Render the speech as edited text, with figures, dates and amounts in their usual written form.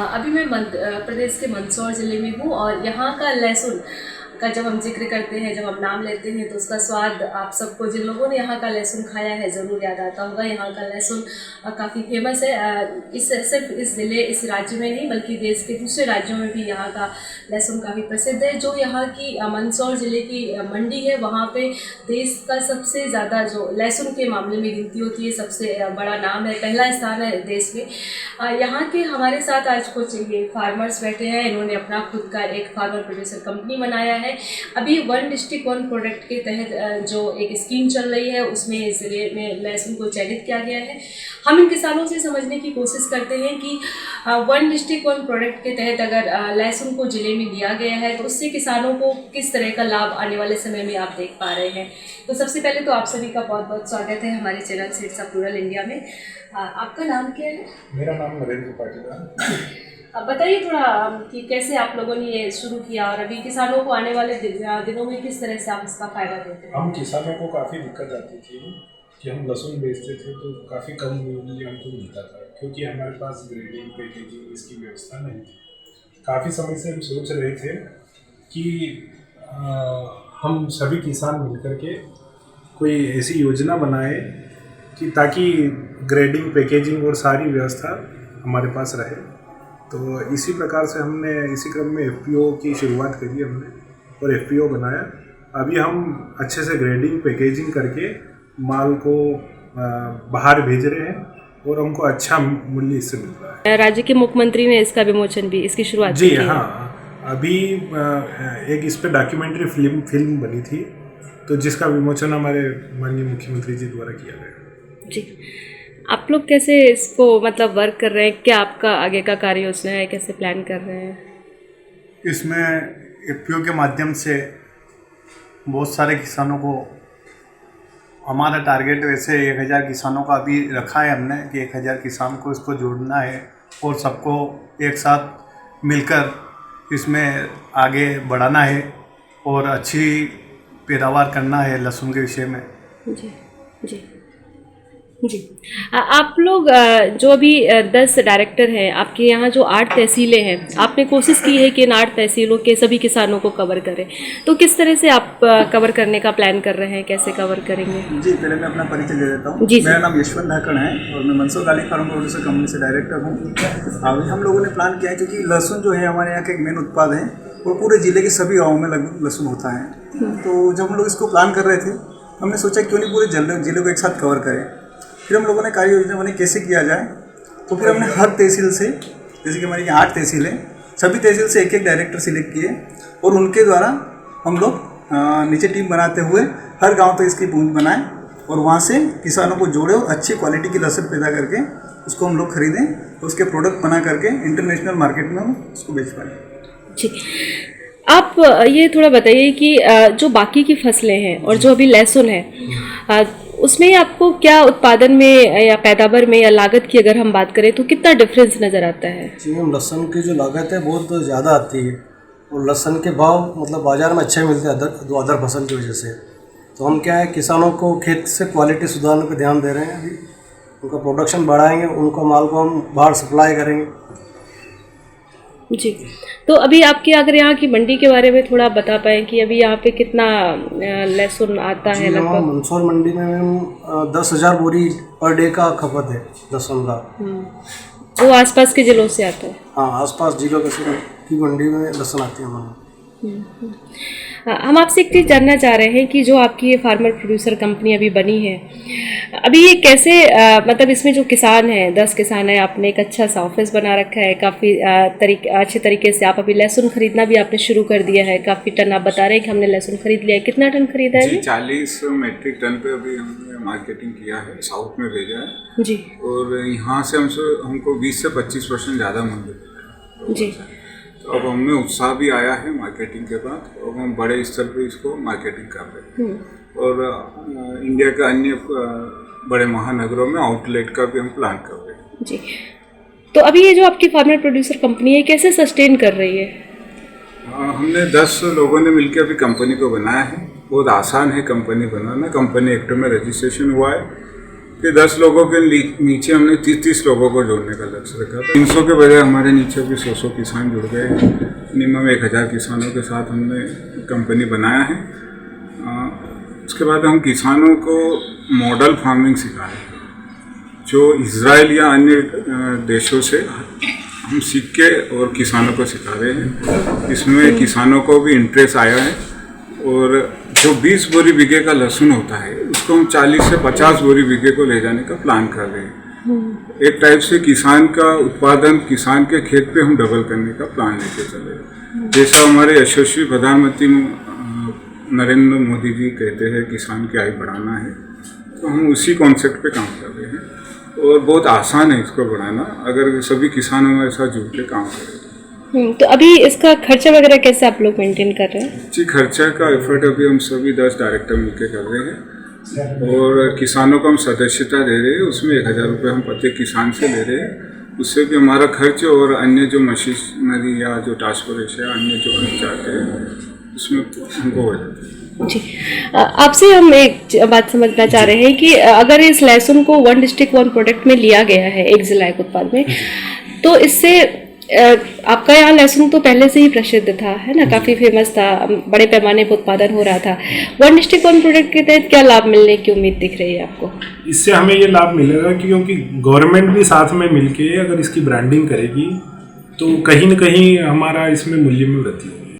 अभी मैं मध्य प्रदेश के मंदसौर ज़िले में हूँ और यहाँ का लहसुन का जब हम जिक्र करते हैं, जब हम नाम लेते हैं तो उसका स्वाद आप सबको, जिन लोगों ने यहाँ का लहसुन खाया है, ज़रूर याद आता होगा। यहाँ का लहसुन काफ़ी फेमस है। सिर्फ इस ज़िले, इस राज्य में नहीं बल्कि देश के दूसरे राज्यों में भी यहाँ का लहसुन काफ़ी प्रसिद्ध है। जो यहाँ की मंदसौर ज़िले की मंडी है, वहाँ पे देश का सबसे ज़्यादा जो लहसुन के मामले में गिनती होती है, सबसे बड़ा नाम है, पहला स्थान है देश में। यहाँ के हमारे साथ आज कुछ ये फार्मर्स बैठे हैं। इन्होंने अपना खुद का एक फार्मर प्रोड्यूसर कंपनी बनाया है। अभी वन डिस्ट्रिक्ट वन प्रोडक्ट के तहत जो एक स्कीम चल रही है, उसमें ज़िले में लहसुन को चयनित किया गया है। हम इन किसानों से समझने की कोशिश करते हैं कि वन डिस्ट्रिक्ट वन प्रोडक्ट के तहत अगर लहसुन को ज़िले में दिया गया है तो उससे किसानों को किस तरह का लाभ आने वाले समय में आप देख पा रहे हैं। तो सबसे पहले तो आप सभी का बहुत बहुत स्वागत है हमारे channel seeds of rural India में। आपका नाम क्या है? मेरा नाम नरेंद्र पाटिल है। अब बताइए थोड़ा कि कैसे आप लोगों ने ये शुरू किया और अभी किसानों को आने वाले दिनों में किस तरह से आप इसका फ़ायदा देते हैं? हम किसानों को काफ़ी दिक्कत आती थी कि हम लहसुन बेचते थे तो काफ़ी कम मूल्य हमको मिलता था, क्योंकि हमारे पास ग्रेडिंग पैकेजिंग इसकी व्यवस्था नहीं थी। काफ़ी समय से हम सोच रहे थे कि हम सभी किसान मिलकर के कोई ऐसी योजना बनाए कि ताकि ग्रेडिंग पैकेजिंग और सारी व्यवस्था हमारे पास रहे। तो इसी प्रकार से हमने इसी क्रम में FPO की शुरुआत करी हमने और FPO बनाया। अभी हम अच्छे से ग्रेडिंग पैकेजिंग करके माल को बाहर भेज रहे हैं और हमको अच्छा मूल्य इससे मिल रहा है। राज्य के मुख्यमंत्री ने इसका विमोचन भी, इसकी शुरुआत जी हाँ, अभी एक इस पे डॉक्यूमेंट्री फिल्म बनी थी, तो जिसका विमोचन हमारे माननीय मुख्यमंत्री जी द्वारा किया गया। जी, आप लोग कैसे इसको मतलब वर्क कर रहे हैं? क्या आपका आगे का कार्य योजना है? कैसे प्लान कर रहे हैं? इसमें FPO के माध्यम से बहुत सारे किसानों को, हमारा टारगेट वैसे 1000 किसानों का अभी रखा है हमने कि 1000 किसान को इसको जोड़ना है और सबको एक साथ मिलकर इसमें आगे बढ़ाना है और अच्छी पैदावार करना है लहसुन के विषय में। जी जी जी। आप लोग जो अभी 10 डायरेक्टर हैं, आपके यहाँ जो 8 तहसीलें हैं, आपने कोशिश की है कि इन 8 तहसीलों के सभी किसानों को कवर करें, तो किस तरह से आप कवर करने का प्लान कर रहे हैं? कैसे कवर करेंगे? जी, पहले मैं अपना परिचय दे देता हूँ। मेरा नाम यशवंत धाकड़ है और मैं Mandsaur garlic farm producer company से डायरेक्टर हूँ। अभी हम लोगों ने प्लान किया है, क्योंकि लहसुन जो है हमारे यहाँ का एक मेन उत्पाद है और पूरे ज़िले के सभी गाँवों में लगभग लहसुन होता है। तो जब हम लोग इसको प्लान कर रहे थे, हमने सोचा क्यों नहीं पूरे ज़िले को एक साथ कवर करें। फिर हम लोगों ने कार्य योजना बनाई कैसे किया जाए। तो फिर हमने हर तहसील से, जैसे कि हमारी 8 तहसील है, सभी तहसील से एक डायरेक्टर सिलेक्ट किए और उनके द्वारा हम लोग नीचे टीम बनाते हुए हर गांव तक इसकी पहुंच बनाए और वहां से किसानों को जोड़े और अच्छी क्वालिटी की लहसुन पैदा करके उसको हम लोग खरीदें और उसके प्रोडक्ट बना करके इंटरनेशनल मार्केट में हम उसको बेच पाएँ। जी, आप ये थोड़ा बताइए कि जो बाकी की फसलें हैं और जो अभी लहसुन है, उसमें आपको क्या उत्पादन में या पैदावार में या लागत की अगर हम बात करें तो कितना डिफरेंस नज़र आता है? जी मैम, लहसुन की जो लागत है बहुत ज़्यादा आती है और लहसुन के भाव मतलब बाज़ार में अच्छे मिलते हैं अदर फसल की वजह से। तो हम क्या है, किसानों को खेत से क्वालिटी सुधारने पर ध्यान दे रहे हैं। अभी उनका प्रोडक्शन बढ़ाएंगे, उनका माल को हम बाहर सप्लाई करेंगे। जी, तो अभी आपके अगर यहाँ की मंडी के बारे में थोड़ा बता पाएँ कि अभी यहाँ पे कितना लहसुन आता है? लगभग मंदसौर मंडी में मैम 10,000 बोरी पर डे का खपत है लहसुन का। वो आसपास के जिलों से आता है? हाँ, आसपास जिलों की मंडी में लहसुन आती है हमारे। हम आपसे एक चीज़ जानना चाह रहे हैं कि जो आपकी ये फार्मर प्रोड्यूसर कंपनी अभी बनी है, अभी ये कैसे मतलब इसमें जो किसान हैं, 10 किसान हैं, आपने एक अच्छा सा ऑफिस बना रखा है, काफ़ी अच्छे तरीके से आप अभी लहसुन खरीदना भी आपने शुरू कर दिया है। काफ़ी टन आप बता रहे हैं कि हमने लहसुन खरीद लिया है। कितना टन खरीदा है? 40 मेट्रिक टन पे अभी हमने मार्केटिंग किया है, साउथ में भेजा है जी, और यहाँ से हमको 20 से 25% ज़्यादा मूल्य जी। तो अब हमें उत्साह भी आया है मार्केटिंग के बाद और हम बड़े स्तर पे इसको मार्केटिंग कर रहे हैं और इंडिया के अन्य बड़े महानगरों में आउटलेट का भी हम प्लान कर रहे हैं। जी, तो अभी ये जो आपकी फार्मर प्रोड्यूसर कंपनी है कैसे सस्टेन कर रही है? हमने 10 लोगों ने मिलकर अभी कंपनी को बनाया है। बहुत आसान है कंपनी बनाना। कंपनी एक्ट में रजिस्ट्रेशन हुआ है कि 10 लोगों के नीचे हमने 30 लोगों को जोड़ने का लक्ष्य रखा था। 300 के बजाय हमारे नीचे भी 100 किसान जुड़ गए। मिनिमम 1000 किसानों के साथ हमने कंपनी बनाया है। उसके बाद हम किसानों को मॉडल फार्मिंग सिखा रहे हैं, जो इजराइल या अन्य देशों से हम सीख के और किसानों को सिखा रहे हैं। इसमें किसानों को भी इंटरेस्ट आया है और जो 20 बोरी बीघे का लहसुन होता है उसको हम 40 से 50 बोरी बीघे को ले जाने का प्लान कर रहे हैं। एक टाइप से किसान का उत्पादन किसान के खेत पे हम डबल करने का प्लान लेके चले हैं। जैसा हमारे यशस्वी प्रधानमंत्री नरेंद्र मोदी जी कहते हैं किसान की आय बढ़ाना है, तो हम उसी कॉन्सेप्ट पे काम कर रहे हैं और बहुत आसान है इसको बढ़ाना अगर सभी किसान हमारे साथ जुड़ के काम करें। तो अभी इसका खर्चा वगैरह कैसे आप लोग मेंटेन कर रहे हैं? जी, खर्चा का एफर्ट अभी हम सभी 10 डायरेक्टर मिलकर कर रहे हैं और किसानों को हम सदस्यता दे रहे हैं। उसमें 1000 रुपये हम प्रत्येक किसान से ले रहे हैं। उससे भी हमारा खर्च और अन्य जो मशीनरी या जो ट्रांसपोर्टेशन या अन्य जो खर्च आते हैं उसमें हमको हो जाता है। जी, आपसे हम एक बात समझना चाह रहे हैं कि अगर इस लहसुन को 1 डिस्ट्रिक्ट 1 प्रोडक्ट में लिया गया है एक जिला एक उत्पाद में, तो इससे आपका यहाँ लहसुन तो पहले से ही प्रसिद्ध था, है ना, काफ़ी फेमस था, बड़े पैमाने पर उत्पादन हो रहा था। 1 डिस्ट्रिक्ट 1 प्रोडक्ट के तहत क्या लाभ मिलने की उम्मीद दिख रही है आपको? इससे हमें ये लाभ मिलेगा क्योंकि गवर्नमेंट भी साथ में मिलके अगर इसकी ब्रांडिंग करेगी तो कहीं न कहीं हमारा इसमें मूल्य में वृद्धि होगी।